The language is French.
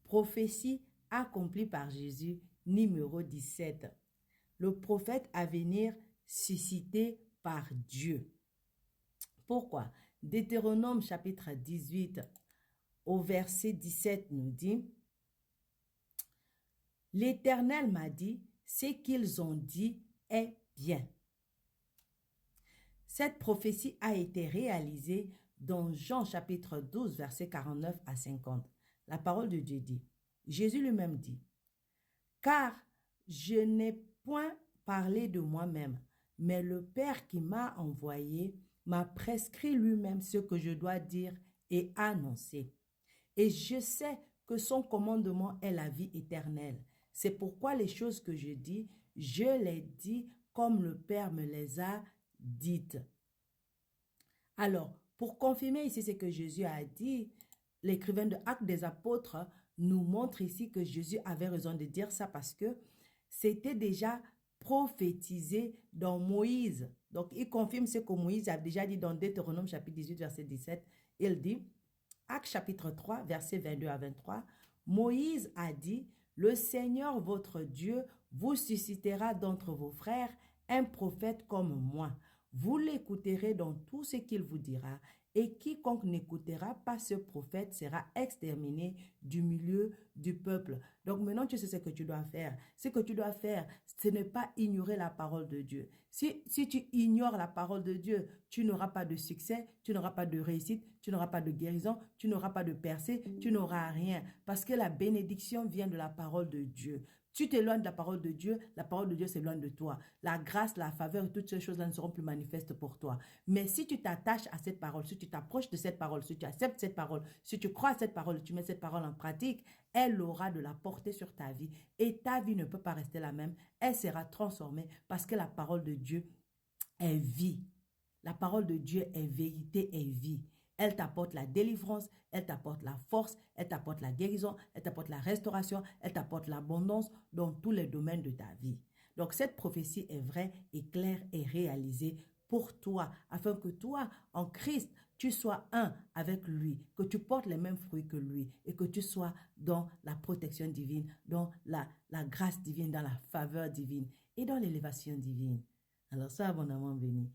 Prophétie accomplie par Jésus, numéro 17. Le prophète à venir suscité par Dieu. Pourquoi? Deutéronome chapitre 18 au verset 17 nous dit: L'Éternel m'a dit, ce qu'ils ont dit est bien. Cette prophétie a été réalisée dans Jean chapitre 12 verset 49 à 50. La parole de Dieu dit, Jésus lui-même dit, car je n'ai point parlé de moi-même, mais le Père qui m'a envoyé m'a prescrit lui-même ce que je dois dire et annoncer. Et je sais que son commandement est la vie éternelle. C'est pourquoi les choses que je dis, je les dis comme le Père me les a dites. Alors, pour confirmer ici ce que Jésus a dit, l'écrivain de Actes des Apôtres nous montre ici que Jésus avait raison de dire ça parce que c'était déjà prophétisé dans Moïse. Donc, il confirme ce que Moïse a déjà dit dans Deutéronome chapitre 18, verset 17. Il dit, Actes chapitre 3, verset 22 à 23, Moïse a dit, le Seigneur votre Dieu vous suscitera d'entre vos frères un prophète comme moi. Vous l'écouterez dans tout ce qu'il vous dira, et quiconque n'écoutera pas ce prophète sera exterminé du milieu du peuple. Donc maintenant, tu sais ce que tu dois faire. Ce que tu dois faire, ce n'est pas ignorer la parole de Dieu. Si tu ignores la parole de Dieu, tu n'auras pas de succès, tu n'auras pas de réussite, tu n'auras pas de guérison, tu n'auras pas de percée, tu n'auras rien. Parce que la bénédiction vient de la parole de Dieu. Tu t'éloignes de la parole de Dieu s'éloigne de toi. La grâce, la faveur et toutes ces choses-là ne seront plus manifestes pour toi. Mais si tu t'attaches à cette parole, si tu t'approches de cette parole, si tu acceptes cette parole, si tu crois à cette parole, tu mets cette parole en pratique, elle aura de la portée sur ta vie et ta vie ne peut pas rester la même. Elle sera transformée parce que la parole de Dieu est vie. La parole de Dieu est vérité et vie. Elle t'apporte la délivrance, elle t'apporte la force, elle t'apporte la guérison, elle t'apporte la restauration, elle t'apporte l'abondance dans tous les domaines de ta vie. Donc cette prophétie est vraie et claire et réalisée pour toi, afin que toi, en Christ, tu sois un avec lui, que tu portes les mêmes fruits que lui et que tu sois dans la protection divine, dans la grâce divine, dans la faveur divine et dans l'élévation divine. Alors ça, mon amour béni,